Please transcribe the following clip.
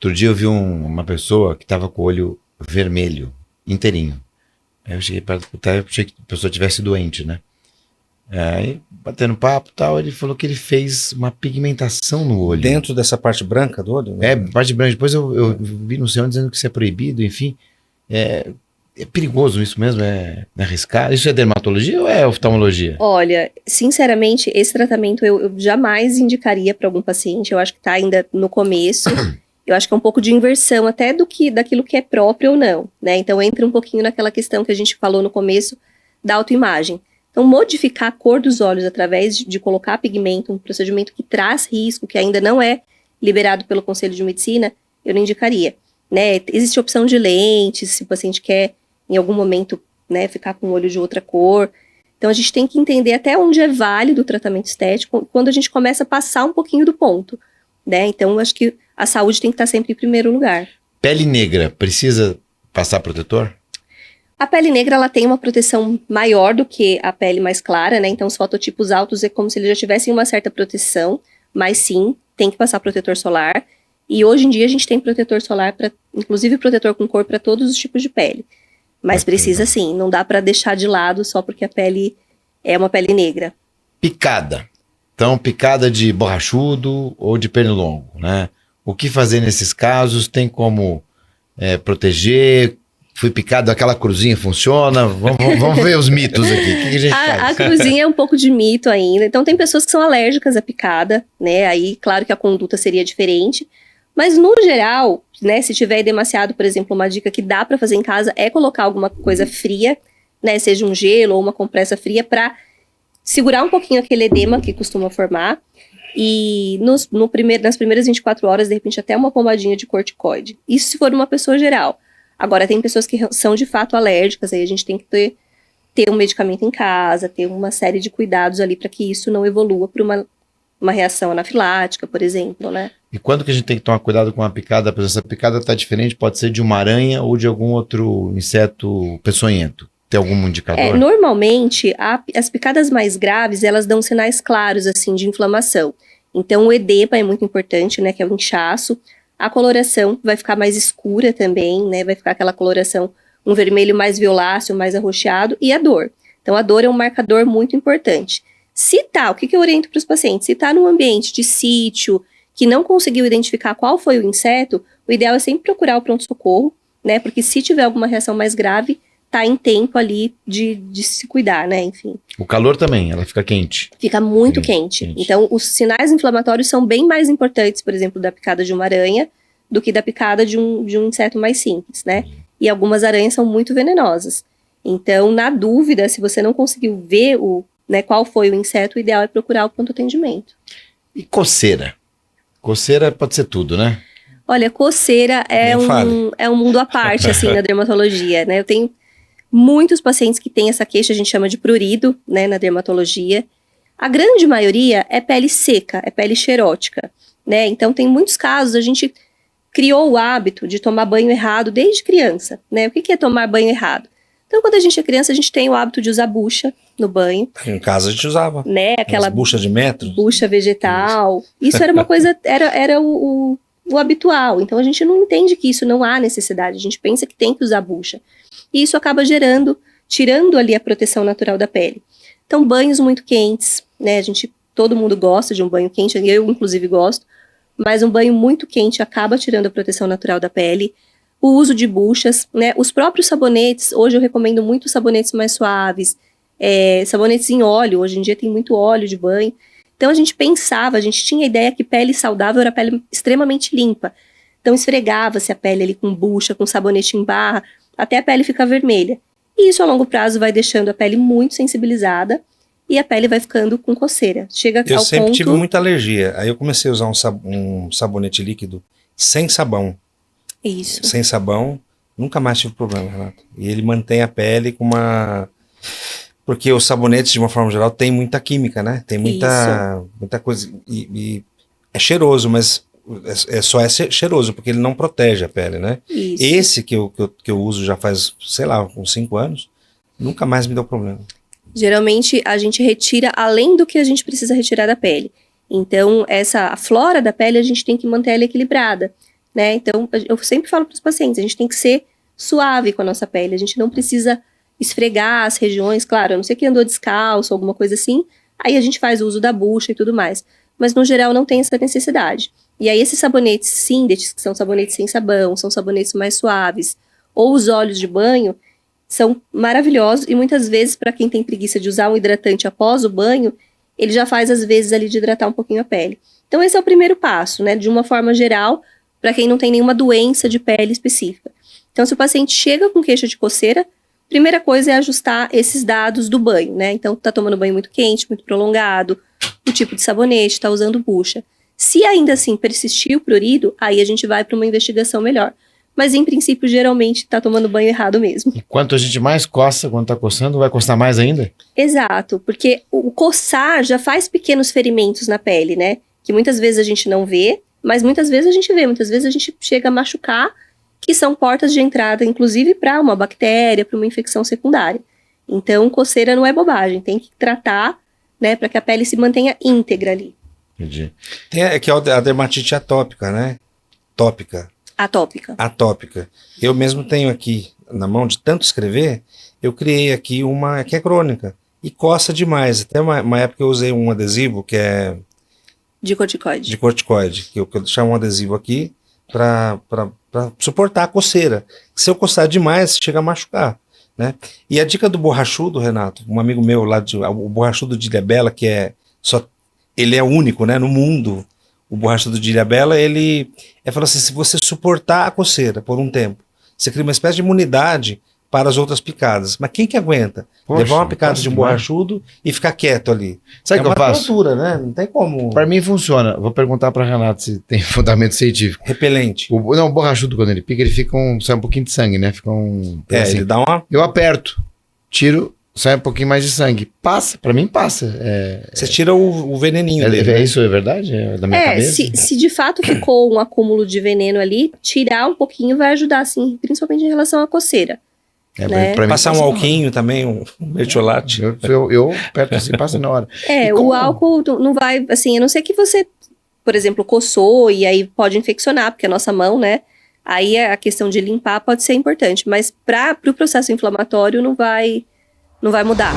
Outro dia eu vi uma pessoa que estava com o olho vermelho, inteirinho. Aí eu cheguei perto do cara, achei que a pessoa estivesse doente, né? Aí, batendo papo e tal, ele falou que ele fez uma pigmentação no olho. Dentro dessa parte branca do olho? Né? É, parte branca. Depois eu vi no céu dizendo que isso é proibido, enfim. É perigoso isso mesmo? É arriscar? Isso é dermatologia ou é oftalmologia? Olha, sinceramente, esse tratamento eu jamais indicaria para algum paciente. Eu acho que está ainda no começo. Eu acho que é um pouco de inversão até daquilo que é próprio ou não, né? Então entra um pouquinho naquela questão que a gente falou no começo da autoimagem. Então modificar a cor dos olhos através de colocar pigmento, um procedimento que traz risco, que ainda não é liberado pelo Conselho de Medicina, eu não indicaria, né? Existe a opção de lentes, se o paciente quer em algum momento, né, ficar com o olho de outra cor. Então a gente tem que entender até onde é válido o tratamento estético quando a gente começa a passar um pouquinho do ponto, né? Então eu acho que a saúde tem que estar sempre em primeiro lugar. Pele negra, precisa passar protetor? A pele negra, ela tem uma proteção maior do que a pele mais clara, né? Então os fototipos altos é como se eles já tivessem uma certa proteção, mas sim, tem que passar protetor solar. E hoje em dia a gente tem protetor solar, inclusive protetor com cor para todos os tipos de pele. Mas precisa sim, não dá para deixar de lado só porque a pele é uma pele negra. Picada. Então, picada de borrachudo ou de pernilongo, né? O que fazer nesses casos? Tem como proteger? Fui picado, aquela cruzinha funciona? Vamos ver os mitos aqui. O que a gente faz? A cruzinha é um pouco de mito ainda. Então, tem pessoas que são alérgicas à picada, né? Aí, claro que a conduta seria diferente. Mas, no geral, né, se tiver demasiado, por exemplo, uma dica que dá para fazer em casa é colocar alguma coisa fria, né? Seja um gelo ou uma compressa fria para segurar um pouquinho aquele edema que costuma formar. E nas primeiras 24 horas, de repente, até uma pomadinha de corticoide. Isso se for uma pessoa geral. Agora, tem pessoas que são de fato alérgicas, aí a gente tem que ter um medicamento em casa, ter uma série de cuidados ali para que isso não evolua para uma reação anafilática, por exemplo, né? E quando que a gente tem que tomar cuidado com a picada? Porque essa picada está diferente, pode ser de uma aranha ou de algum outro inseto peçonhento. Tem algum indicador? Normalmente, as picadas mais graves, elas dão sinais claros, assim, de inflamação. Então, o edema é muito importante, né, que é o inchaço. A coloração vai ficar mais escura também, né, vai ficar aquela coloração, um vermelho mais violáceo, mais arroxeado, e a dor. Então, a dor é um marcador muito importante. Se tá, o que eu oriento para os pacientes? Se tá num ambiente de sítio, que não conseguiu identificar qual foi o inseto, o ideal é sempre procurar o pronto-socorro, né, porque se tiver alguma reação mais grave, tá em tempo ali de se cuidar, né, enfim. O calor também, ela fica quente. Fica muito quente. Então, os sinais inflamatórios são bem mais importantes, por exemplo, da picada de uma aranha, do que da picada de um inseto mais simples, né? E algumas aranhas são muito venenosas. Então, na dúvida, se você não conseguiu ver qual foi o inseto, o ideal é procurar o pronto atendimento. E coceira? Coceira pode ser tudo, né? Olha, coceira é um mundo à parte, assim, na dermatologia, né? Eu tenho muitos pacientes que têm essa queixa, a gente chama de prurido, né, na dermatologia. A grande maioria é pele seca, é pele xerótica, né? Então, tem muitos casos, a gente criou o hábito de tomar banho errado desde criança, né? O que é tomar banho errado? Então, quando a gente é criança, a gente tem o hábito de usar bucha no banho. Em casa a gente usava. Né? Aquela bucha de metro. Bucha vegetal. Isso era uma coisa, era o habitual. Então, a gente não entende que isso não há necessidade. A gente pensa que tem que usar bucha. E isso acaba tirando ali a proteção natural da pele. Então, banhos muito quentes, né? Todo mundo gosta de um banho quente, eu inclusive gosto, mas um banho muito quente acaba tirando a proteção natural da pele. O uso de buchas, né? Os próprios sabonetes, hoje eu recomendo muito sabonetes mais suaves, sabonetes em óleo, hoje em dia tem muito óleo de banho. Então, a gente tinha a ideia que pele saudável era pele extremamente limpa. Então, esfregava-se a pele ali com bucha, com sabonete em barra, até a pele ficar vermelha. E isso a longo prazo vai deixando a pele muito sensibilizada e a pele vai ficando com coceira. Eu sempre tive muita alergia. Aí eu comecei a usar um sabonete líquido sem sabão. Isso. Sem sabão, nunca mais tive problema, Renato. E ele mantém a pele com uma... Porque os sabonetes, de uma forma geral, tem muita química, né? Tem muita coisa. E é cheiroso, mas... Só é cheiroso, porque ele não protege a pele, né? Isso. Esse que eu uso já faz, sei lá, uns 5 anos, nunca mais me deu problema. Geralmente, a gente retira além do que a gente precisa retirar da pele. Então, a flora da pele, a gente tem que manter ela equilibrada. né? Então, eu sempre falo para os pacientes, a gente tem que ser suave com a nossa pele, a gente não precisa esfregar as regiões, claro, a não ser que andou descalço, alguma coisa assim, aí a gente faz o uso da bucha e tudo mais. Mas, no geral, não tem essa necessidade. E aí, esses sabonetes Síndetes, que são sabonetes sem sabão, são sabonetes mais suaves, ou os óleos de banho, são maravilhosos. E muitas vezes, para quem tem preguiça de usar um hidratante após o banho, ele já faz, às vezes, ali de hidratar um pouquinho a pele. Então, esse é o primeiro passo, né? De uma forma geral, para quem não tem nenhuma doença de pele específica. Então, se o paciente chega com queixa de coceira, primeira coisa é ajustar esses dados do banho, né? Então, tá tomando banho muito quente, muito prolongado, o tipo de sabonete, tá usando bucha. Se ainda assim persistir o prurido, aí a gente vai para uma investigação melhor. Mas, em princípio, geralmente tá tomando banho errado mesmo. E quanto a gente mais coça, quando tá coçando, vai coçar mais ainda? Exato, porque o coçar já faz pequenos ferimentos na pele, né? Que muitas vezes a gente não vê, mas muitas vezes a gente vê. Muitas vezes a gente chega a machucar, que são portas de entrada, inclusive, para uma bactéria, para uma infecção secundária. Então, coceira não é bobagem, tem que tratar, né, para que a pele se mantenha íntegra ali. Entendi. Que é a dermatite atópica, né? Tópica. Atópica. Eu mesmo tenho aqui na mão, de tanto escrever, eu criei aqui uma que é crônica. E coça demais. Até uma época eu usei um adesivo que é... De corticoide. De corticoide. Que eu chamo um adesivo aqui para suportar a coceira. Se eu coçar demais, chega a machucar, né? E a dica do borrachudo, Renato, um amigo meu lá, o borrachudo de Ilhabela, que é só... Ele é único, né, no mundo. O borrachudo de Ilhabela, ele falou assim, se você suportar a coceira por um tempo, você cria uma espécie de imunidade para as outras picadas. Mas quem que aguenta? Poxa, levar uma picada de um demais. borrachudo e ficar quieto ali. Sabe o que eu faço? É uma tortura, né? Não tem como... Para mim funciona. Vou perguntar para Renato se tem fundamento científico. Repelente. O borrachudo, quando ele pica, ele fica sai um pouquinho de sangue, né? Fica um... assim. Ele dá uma... Eu aperto, tiro, sai um pouquinho mais de sangue. Passa, para mim passa. Você tira o veneninho dele. É isso, é verdade? É da minha cabeça? Se de fato ficou um acúmulo de veneno ali, tirar um pouquinho vai ajudar, sim, principalmente em relação à coceira. Né? Pra mim, passar um passa alquinho também, um mertiolate. Eu aperto assim, passa na hora. O álcool não vai, assim, a não ser que você, por exemplo, coçou e aí pode infeccionar, porque é a nossa mão, né? Aí a questão de limpar pode ser importante, mas para o processo inflamatório não vai mudar.